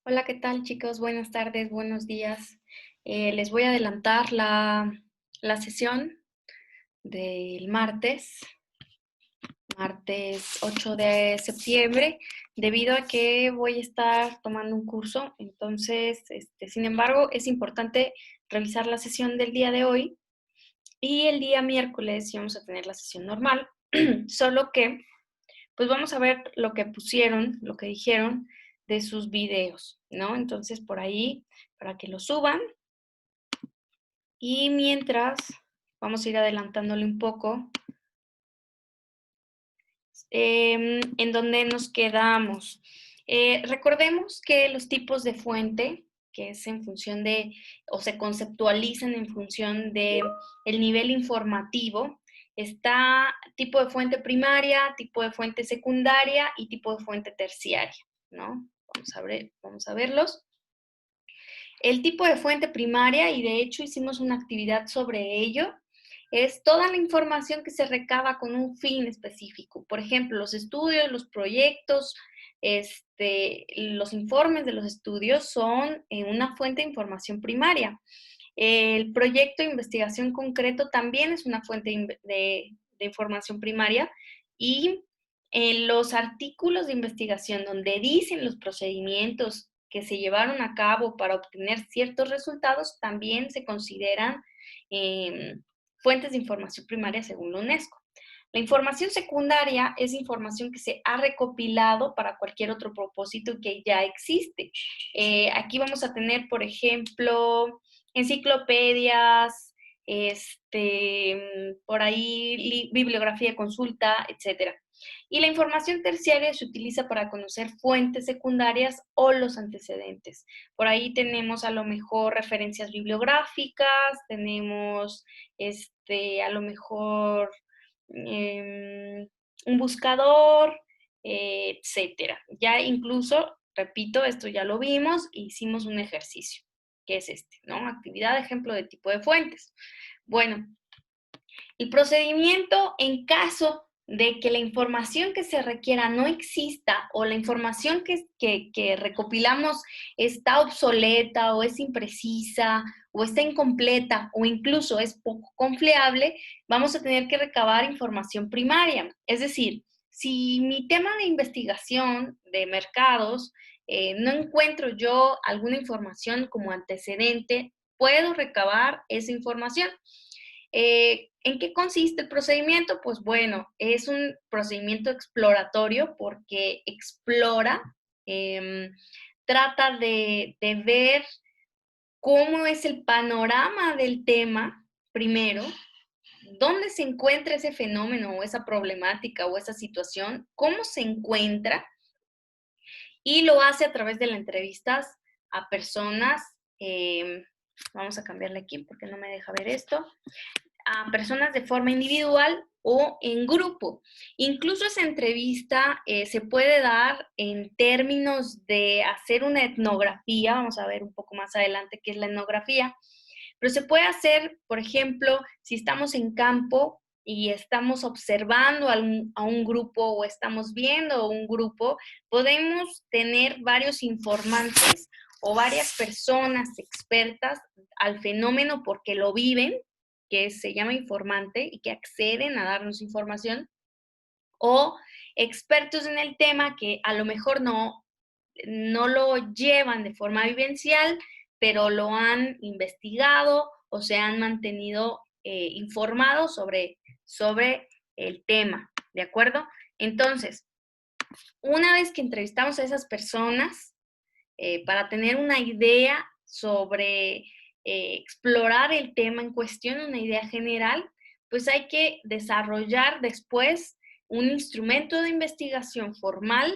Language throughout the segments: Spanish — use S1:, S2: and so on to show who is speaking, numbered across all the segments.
S1: Hola, ¿qué tal, chicos? Buenas tardes, buenos días. Les voy a adelantar la sesión del martes 8 de septiembre, debido a que voy a estar tomando un curso. Entonces, sin embargo, es importante revisar la sesión del día de hoy y el día miércoles sí vamos a tener la sesión normal, solo que pues vamos a ver lo que pusieron, lo que dijeron de sus videos, ¿no? Entonces, por ahí, para que lo suban. Y mientras, vamos a ir adelantándole un poco, en donde nos quedamos. Recordemos que los tipos de fuente, que es en función de, o se conceptualizan en función de el nivel informativo, está tipo de fuente primaria, tipo de fuente secundaria y tipo de fuente terciaria, ¿no? Vamos a verlos. El tipo de fuente primaria, y de hecho hicimos una actividad sobre ello, es toda la información que se recaba con un fin específico. Por ejemplo, los estudios, los proyectos, los informes de los estudios son una fuente de información primaria. El proyecto de investigación concreto también es una fuente de información primaria, y los artículos de investigación donde dicen los procedimientos que se llevaron a cabo para obtener ciertos resultados también se consideran eh, fuentes de información primaria según la UNESCO. La información secundaria es información que se ha recopilado para cualquier otro propósito que ya existe. Aquí vamos a tener, por ejemplo, enciclopedias, por ahí bibliografía de consulta, etcétera. Y la información terciaria se utiliza para conocer fuentes secundarias o los antecedentes. Por ahí tenemos a lo mejor referencias bibliográficas, tenemos a lo mejor un buscador, etcétera. Ya incluso, repito, esto ya lo vimos, e hicimos un ejercicio, que es ¿no? Actividad, ejemplo de tipo de fuentes. Bueno, el procedimiento en caso de que la información que se requiera no exista, o la información que recopilamos está obsoleta o es imprecisa o está incompleta o incluso es poco confiable, vamos a tener que recabar información primaria. Es decir, si mi tema de investigación de mercados no encuentro yo alguna información como antecedente, puedo recabar esa información. ¿En qué consiste el procedimiento? Pues bueno, es un procedimiento exploratorio porque explora, em, trata de ver cómo es el panorama del tema primero, dónde se encuentra ese fenómeno o esa problemática o esa situación, cómo se encuentra, y lo hace a través de las entrevistas a personas. Vamos a cambiarle aquí porque no me deja ver esto. A personas de forma individual o en grupo. Incluso esa entrevista se puede dar en términos de hacer una etnografía. Vamos a ver un poco más adelante qué es la etnografía, pero se puede hacer, por ejemplo, si estamos en campo y estamos observando a un grupo o estamos viendo un grupo, podemos tener varios informantes o varias personas expertas al fenómeno porque lo viven, que se llama informante y que acceden a darnos información, o expertos en el tema que a lo mejor no lo llevan de forma vivencial, pero lo han investigado o se han mantenido informados sobre el tema, ¿de acuerdo? Entonces, una vez que entrevistamos a esas personas, para tener una idea sobre explorar el tema en cuestión, una idea general, pues hay que desarrollar después un instrumento de investigación formal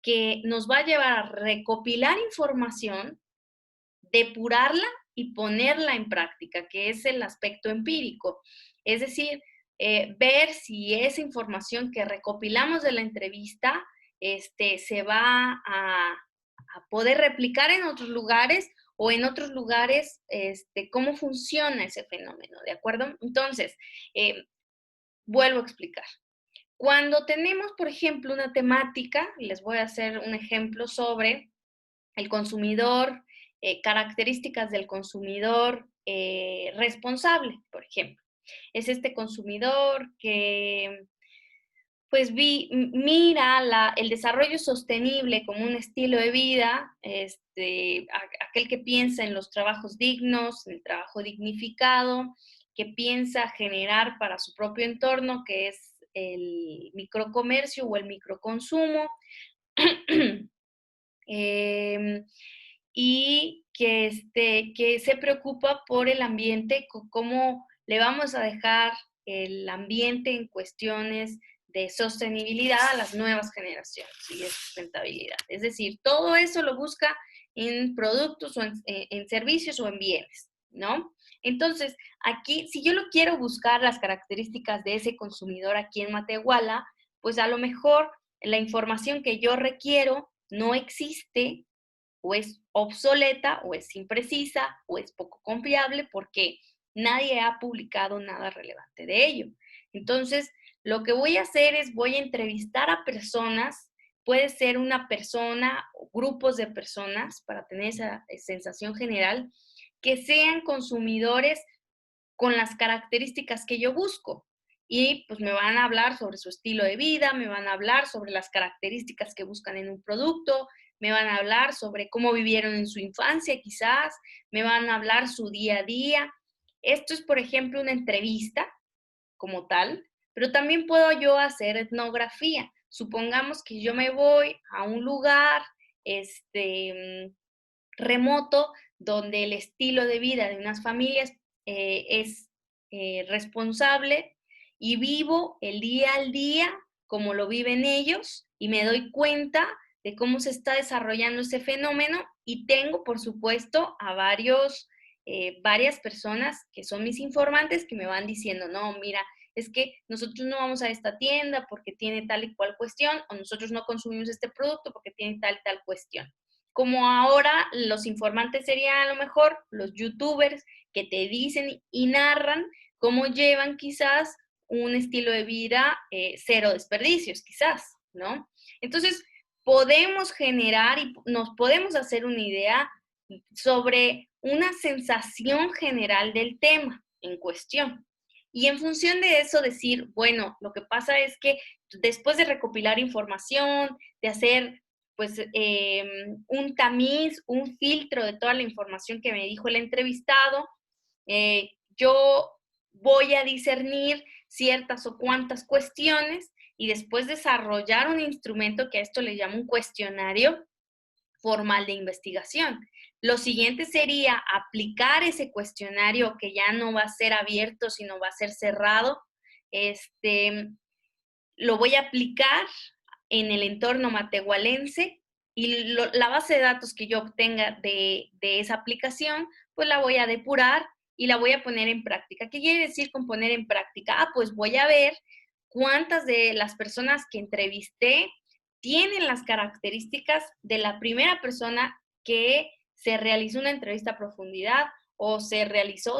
S1: que nos va a llevar a recopilar información, depurarla y ponerla en práctica, que es el aspecto empírico. Es decir, ver si esa información que recopilamos de la entrevista se va a poder replicar en otros lugares, o en otros lugares cómo funciona ese fenómeno, ¿de acuerdo? Entonces, vuelvo a explicar. Cuando tenemos, por ejemplo, una temática, les voy a hacer un ejemplo sobre el consumidor, características del consumidor responsable, por ejemplo. Es este consumidor que pues mira el desarrollo sostenible como un estilo de vida, aquel que piensa en los trabajos dignos, en el trabajo dignificado, que piensa generar para su propio entorno, que es el microcomercio o el microconsumo, eh, y que se preocupa por el ambiente, cómo le vamos a dejar el ambiente en cuestiones de sostenibilidad a las nuevas generaciones y de sustentabilidad. Es decir, todo eso lo busca en productos o en servicios o en bienes, ¿no? Entonces, aquí, si yo lo quiero buscar las características de ese consumidor aquí en Matehuala, pues a lo mejor la información que yo requiero no existe o es obsoleta o es imprecisa o es poco confiable porque nadie ha publicado nada relevante de ello. Entonces, lo que voy a hacer es voy a entrevistar a personas, puede ser una persona o grupos de personas para tener esa sensación general, que sean consumidores con las características que yo busco. Y pues me van a hablar sobre su estilo de vida, me van a hablar sobre las características que buscan en un producto, me van a hablar sobre cómo vivieron en su infancia quizás, me van a hablar su día a día. Esto es, por ejemplo, una entrevista como tal, pero también puedo yo hacer etnografía. Supongamos que yo me voy a un lugar remoto donde el estilo de vida de unas familias es responsable y vivo el día al día como lo viven ellos y me doy cuenta de cómo se está desarrollando ese fenómeno y tengo, por supuesto, a varias personas que son mis informantes que me van diciendo, no, mira, es que nosotros no vamos a esta tienda porque tiene tal y cual cuestión, o nosotros no consumimos este producto porque tiene tal y tal cuestión. Como ahora los informantes serían a lo mejor los youtubers que te dicen y narran cómo llevan quizás un estilo de vida cero desperdicios, quizás, ¿no? Entonces, podemos generar y nos podemos hacer una idea sobre una sensación general del tema en cuestión. Y en función de eso decir, bueno, lo que pasa es que después de recopilar información, de hacer pues un tamiz, un filtro de toda la información que me dijo el entrevistado, yo voy a discernir ciertas o cuantas cuestiones y después desarrollar un instrumento que a esto le llamo un cuestionario formal de investigación. Lo siguiente sería aplicar ese cuestionario que ya no va a ser abierto, sino va a ser cerrado. Lo voy a aplicar en el entorno matehualense y la base de datos que yo obtenga de esa aplicación, pues la voy a depurar y la voy a poner en práctica. ¿Qué quiere decir con poner en práctica? Pues voy a ver cuántas de las personas que entrevisté tienen las características de la primera persona que se realizó una entrevista a profundidad o se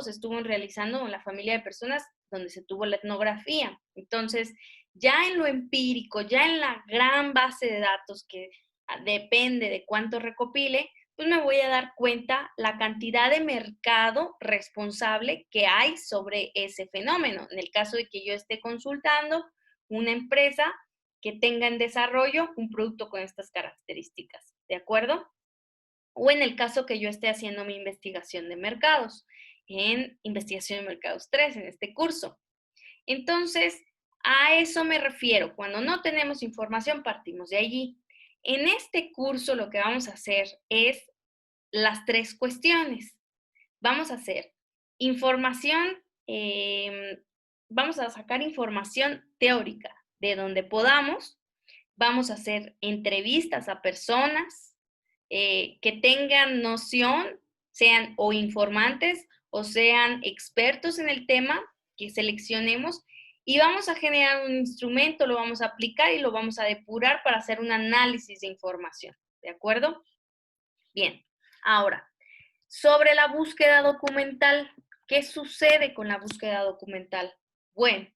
S1: estuvo realizando en la familia de personas donde se tuvo la etnografía. Entonces, ya en lo empírico, ya en la gran base de datos que depende de cuánto recopile, pues me voy a dar cuenta la cantidad de mercado responsable que hay sobre ese fenómeno. En el caso de que yo esté consultando una empresa que tenga en desarrollo un producto con estas características, ¿de acuerdo? O en el caso que yo esté haciendo mi investigación de mercados, en investigación de mercados 3, en este curso. Entonces, a eso me refiero. Cuando no tenemos información, partimos de allí. En este curso lo que vamos a hacer es las tres cuestiones. Vamos a hacer información, vamos a sacar información teórica de donde podamos. Vamos a hacer entrevistas a personas que tengan noción, sean o informantes o sean expertos en el tema que seleccionemos y vamos a generar un instrumento, lo vamos a aplicar y lo vamos a depurar para hacer un análisis de información. ¿De acuerdo? Bien. Ahora, sobre la búsqueda documental, ¿qué sucede con la búsqueda documental? Bueno,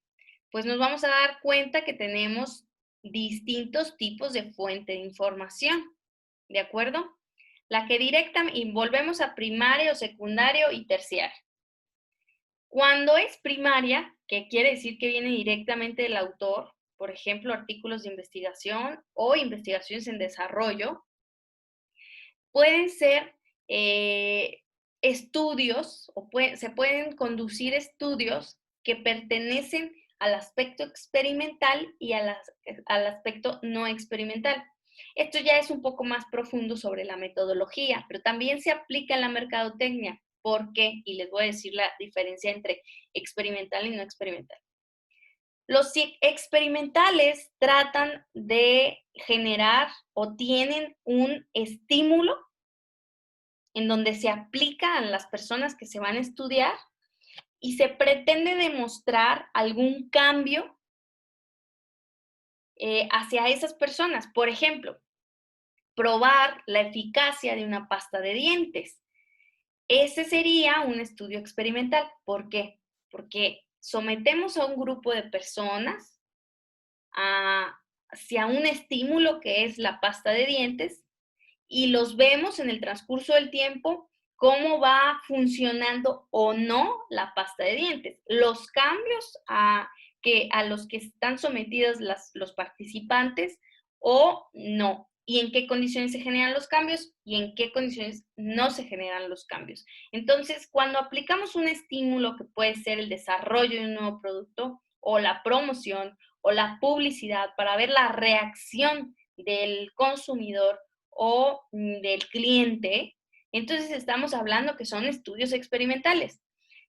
S1: pues nos vamos a dar cuenta que tenemos distintos tipos de fuente de información. ¿De acuerdo? La que directamente, y volvemos a primario, secundario y terciario. Cuando es primaria, que quiere decir que viene directamente del autor, por ejemplo, artículos de investigación o investigaciones en desarrollo, pueden ser estudios o se pueden conducir estudios que pertenecen al aspecto experimental y al aspecto no experimental. Esto ya es un poco más profundo sobre la metodología, pero también se aplica en la mercadotecnia. ¿Por qué? Y les voy a decir la diferencia entre experimental y no experimental. Los experimentales tratan de generar o tienen un estímulo en donde se aplica a las personas que se van a estudiar y se pretende demostrar algún cambio hacia esas personas. Por ejemplo, probar la eficacia de una pasta de dientes. Ese sería un estudio experimental. ¿Por qué? Porque sometemos a un grupo de personas hacia un estímulo que es la pasta de dientes y los vemos en el transcurso del tiempo cómo va funcionando o no la pasta de dientes. Los cambios a los que están sometidos los participantes o no. Y en qué condiciones se generan los cambios y en qué condiciones no se generan los cambios. Entonces, cuando aplicamos un estímulo que puede ser el desarrollo de un nuevo producto o la promoción o la publicidad para ver la reacción del consumidor o del cliente, entonces estamos hablando que son estudios experimentales.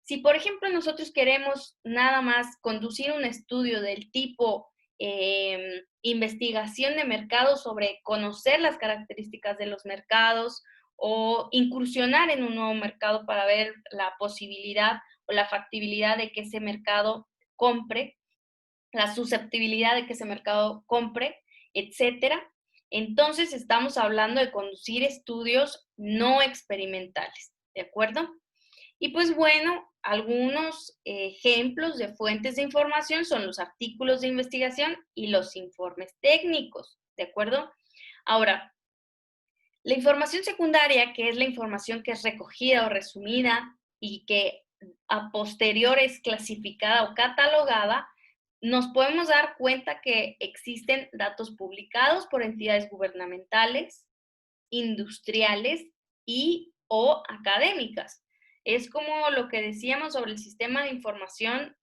S1: Si, por ejemplo, nosotros queremos nada más conducir un estudio del tipo investigación de mercado sobre conocer las características de los mercados o incursionar en un nuevo mercado para ver la posibilidad o la factibilidad de que ese mercado compre, la susceptibilidad de que ese mercado compre, etcétera. Entonces estamos hablando de conducir estudios no experimentales, ¿de acuerdo? Y pues bueno, algunos ejemplos de fuentes de información son los artículos de investigación y los informes técnicos, ¿de acuerdo? Ahora, la información secundaria, que es la información que es recogida o resumida y que a posterior es clasificada o catalogada, nos podemos dar cuenta que existen datos publicados por entidades gubernamentales, industriales y o académicas. Es como lo que decíamos sobre el sistema de información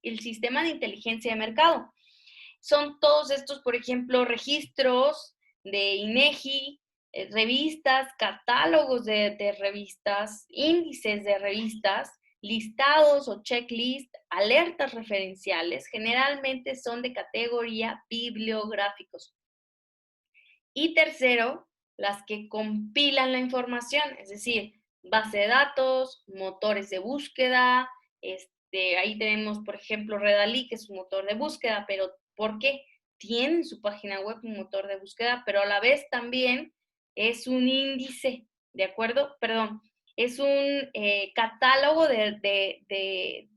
S1: el sistema de inteligencia de mercado. Son todos estos, por ejemplo, registros de INEGI, revistas, catálogos de revistas, índices de revistas, listados o checklist, alertas referenciales, generalmente son de categoría bibliográficos. Y tercero, las que compilan la información, es decir, base de datos, motores de búsqueda, ahí tenemos, por ejemplo, Redalí, que es un motor de búsqueda, pero ¿por qué? Tiene en su página web un motor de búsqueda, pero a la vez también es un índice, ¿de acuerdo? Perdón, es un catálogo de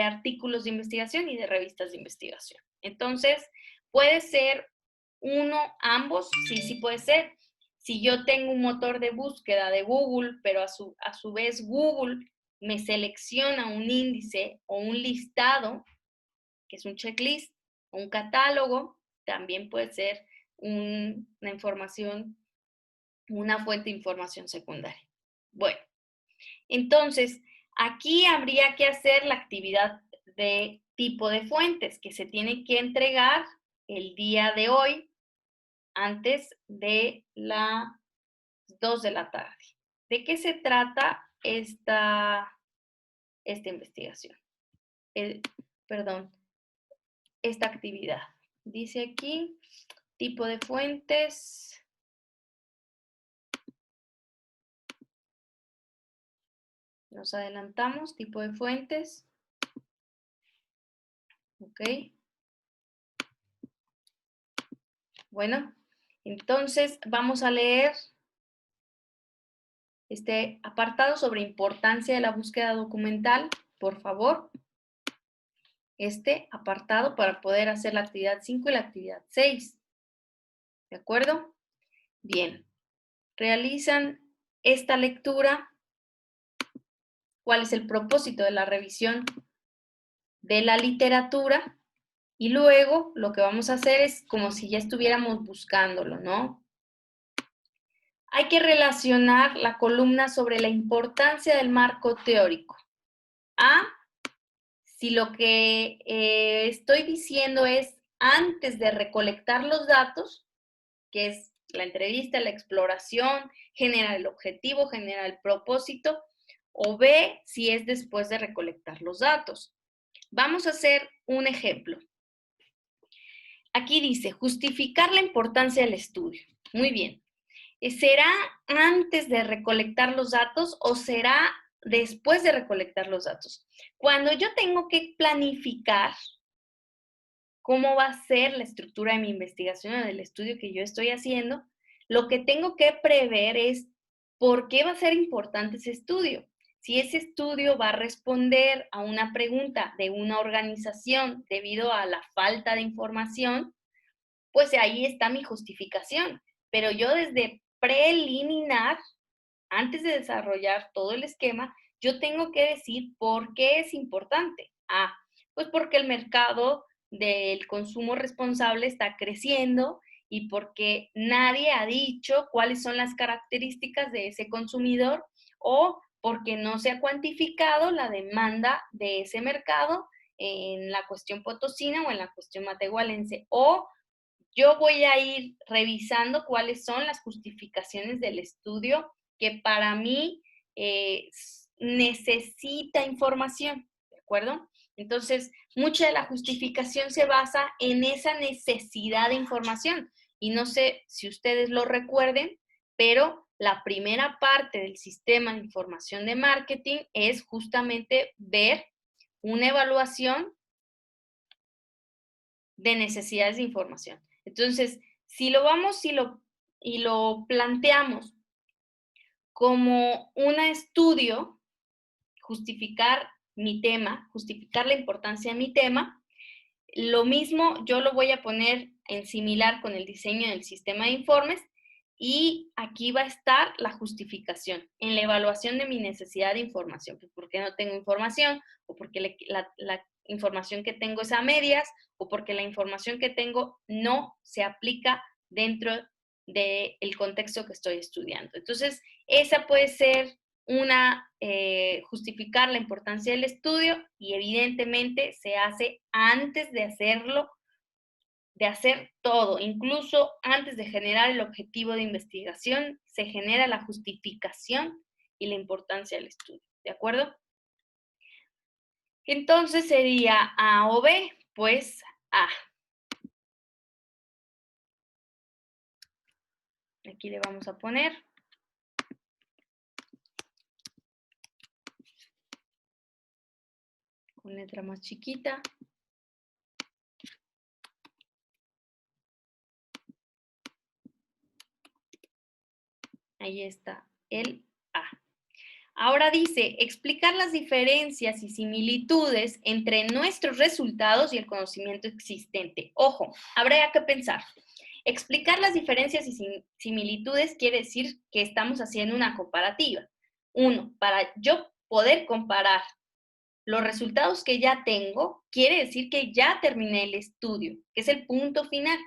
S1: artículos de investigación y de revistas de investigación. Entonces, puede ser uno, ambos, sí puede ser. Si yo tengo un motor de búsqueda de Google, pero a su vez Google me selecciona un índice o un listado, que es un checklist, o un catálogo, también puede ser una información, una fuente de información secundaria. Bueno, entonces, aquí habría que hacer la actividad de tipo de fuentes que se tiene que entregar el día de hoy antes de las 2 de la tarde. ¿De qué se trata esta investigación? Perdón, esta actividad. Dice aquí, tipo de fuentes. Nos adelantamos, tipo de fuentes. Ok. Bueno, entonces vamos a leer este apartado sobre importancia de la búsqueda documental, por favor. Este apartado para poder hacer la actividad 5 y la actividad 6. ¿De acuerdo? Bien, realizan esta lectura. ¿Cuál es el propósito de la revisión de la literatura? Y luego lo que vamos a hacer es como si ya estuviéramos buscándolo, ¿no? Hay que relacionar la columna sobre la importancia del marco teórico a si lo que estoy diciendo es antes de recolectar los datos, que es la entrevista, la exploración, genera el objetivo, genera el propósito, o B, si es después de recolectar los datos. Vamos a hacer un ejemplo. Aquí dice, justificar la importancia del estudio. Muy bien. ¿Será antes de recolectar los datos o será después de recolectar los datos? Cuando yo tengo que planificar cómo va a ser la estructura de mi investigación o del estudio que yo estoy haciendo, lo que tengo que prever es por qué va a ser importante ese estudio. Si ese estudio va a responder a una pregunta de una organización debido a la falta de información, pues ahí está mi justificación. Pero yo desde preliminar, antes de desarrollar todo el esquema, yo tengo que decir por qué es importante. Pues porque el mercado del consumo responsable está creciendo y porque nadie ha dicho cuáles son las características de ese consumidor o porque no se ha cuantificado la demanda de ese mercado en la cuestión potosina o en la cuestión matehualense, o yo voy a ir revisando cuáles son las justificaciones del estudio que para mí necesita información, ¿de acuerdo? Entonces, mucha de la justificación se basa en esa necesidad de información. Y no sé si ustedes lo recuerden, pero la primera parte del sistema de información de marketing es justamente ver una evaluación de necesidades de información. Entonces, si lo vamos y lo planteamos como un estudio, justificar mi tema, justificar la importancia de mi tema, lo mismo yo lo voy a poner en similar con el diseño del sistema de informes y aquí va a estar la justificación en la evaluación de mi necesidad de información, pues porque no tengo información o porque la información que tengo es a medias o porque la información que tengo no se aplica dentro del contexto que estoy estudiando. Entonces, esa puede ser una, justificar la importancia del estudio y evidentemente se hace antes de hacerlo, de hacer todo, incluso antes de generar el objetivo de investigación, se genera la justificación y la importancia del estudio, ¿de acuerdo? Entonces sería A o B, pues A. Aquí le vamos a poner con letra más chiquita. Ahí está el A. Ahora dice, explicar las diferencias y similitudes entre nuestros resultados y el conocimiento existente. Ojo, habría que pensar. Explicar las diferencias y similitudes quiere decir que estamos haciendo una comparativa. Uno, para yo poder comparar los resultados que ya tengo, quiere decir que ya terminé el estudio, que es el punto final.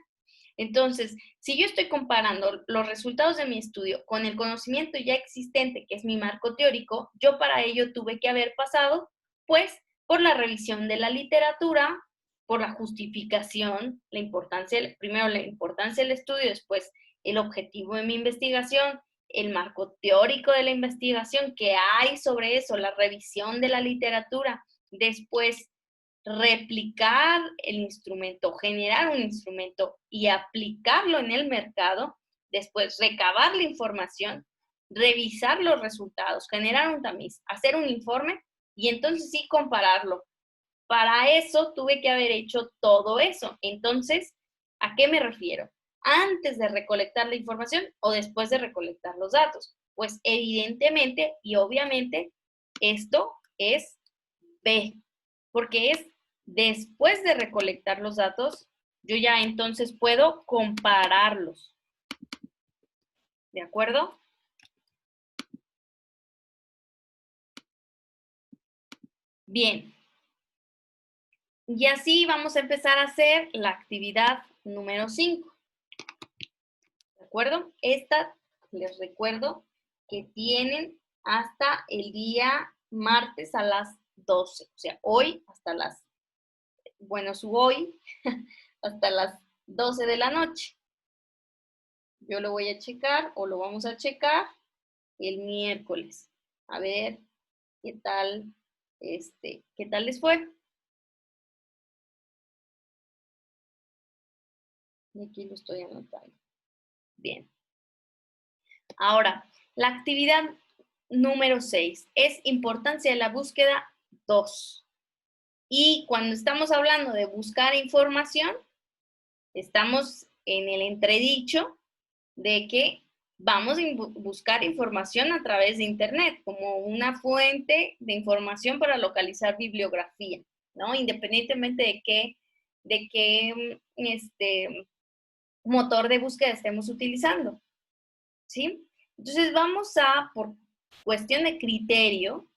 S1: Entonces, si yo estoy comparando los resultados de mi estudio con el conocimiento ya existente, que es mi marco teórico, yo para ello tuve que haber pasado, pues, por la revisión de la literatura, por la justificación, la importancia, primero la importancia del estudio, después el objetivo de mi investigación, el marco teórico de la investigación, que hay sobre eso, la revisión de la literatura, después replicar el instrumento, generar un instrumento y aplicarlo en el mercado, después recabar la información, revisar los resultados, generar un tamiz, hacer un informe y entonces sí compararlo. Para eso tuve que haber hecho todo eso. Entonces, ¿a qué me refiero? ¿Antes de recolectar la información o después de recolectar los datos? Pues evidentemente y obviamente esto es B, porque es después de recolectar los datos, yo ya entonces puedo compararlos. ¿De acuerdo? Bien. Y así vamos a empezar a hacer la actividad número 5. ¿De acuerdo? Esta, les recuerdo que tienen hasta el día martes a las 12. O sea, hoy hasta las, bueno, su hoy hasta las 12 de la noche. Yo lo voy a checar o lo vamos a checar el miércoles. A ver qué tal, qué tal les fue. Y aquí lo estoy anotando. Bien. Ahora, la actividad número 6 es importancia de la búsqueda 2. Y cuando estamos hablando de buscar información, estamos en el entredicho de que vamos a buscar información a través de Internet como una fuente de información para localizar bibliografía, ¿no? Independientemente de qué motor de búsqueda estemos utilizando, ¿sí? Entonces vamos a, por cuestión de criterio,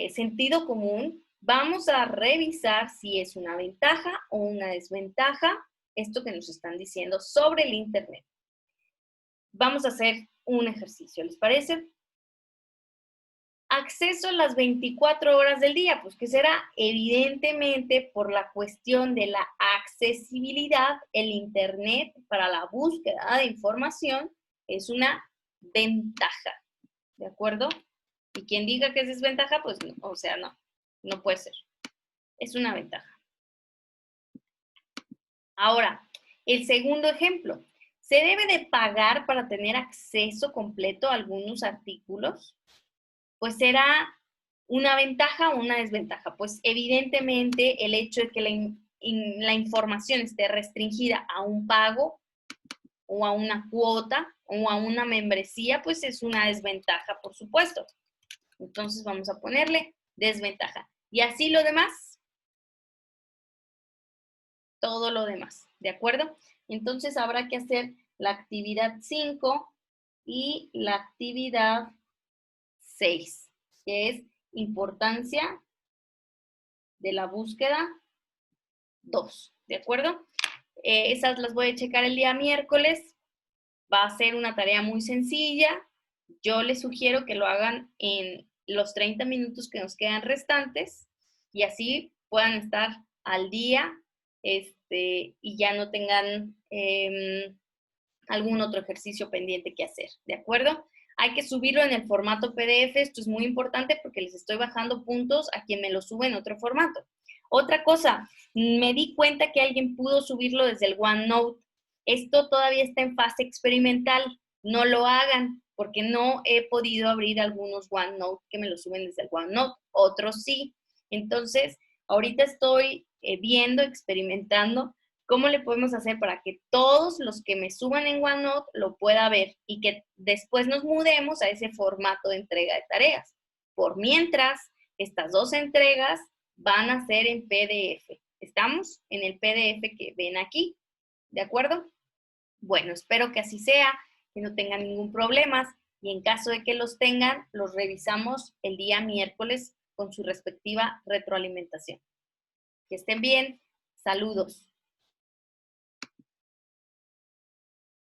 S1: sentido común, vamos a revisar si es una ventaja o una desventaja esto que nos están diciendo sobre el Internet. Vamos a hacer un ejercicio, ¿les parece? Acceso a las 24 horas del día, pues que será evidentemente por la cuestión de la accesibilidad, el Internet para la búsqueda de información es una ventaja, ¿de acuerdo? Y quien diga que es desventaja, pues no, o sea, no puede ser. Es una ventaja. Ahora, el segundo ejemplo. ¿Se debe de pagar para tener acceso completo a algunos artículos? Pues será una ventaja o una desventaja. Pues evidentemente el hecho de que la información esté restringida a un pago o a una cuota o a una membresía, pues es una desventaja, por supuesto. Entonces vamos a ponerle desventaja. Y así lo demás, todo lo demás, ¿de acuerdo? Entonces habrá que hacer la actividad 5 y la actividad 6, que es importancia de la búsqueda 2, ¿de acuerdo? Esas las voy a checar el día miércoles. Va a ser una tarea muy sencilla. Yo les sugiero que lo hagan en los 30 minutos que nos quedan restantes y así puedan estar al día y ya no tengan algún otro ejercicio pendiente que hacer, ¿de acuerdo? Hay que subirlo en el formato PDF, esto es muy importante porque les estoy bajando puntos a quien me lo sube en otro formato. Otra cosa, me di cuenta que alguien pudo subirlo desde el OneNote. Esto todavía está en fase experimental, no lo hagan porque no he podido abrir algunos OneNote que me lo suben desde el OneNote, otros sí. Entonces, ahorita estoy viendo, experimentando ¿cómo le podemos hacer para que todos los que me suban en OneNote lo pueda ver y que después nos mudemos a ese formato de entrega de tareas? Por mientras, estas dos entregas van a ser en PDF. ¿Estamos? En el PDF que ven aquí, ¿de acuerdo? Bueno, espero que así sea, que no tengan ningún problema y en caso de que los tengan, los revisamos el día miércoles con su respectiva retroalimentación. Que estén bien. Saludos.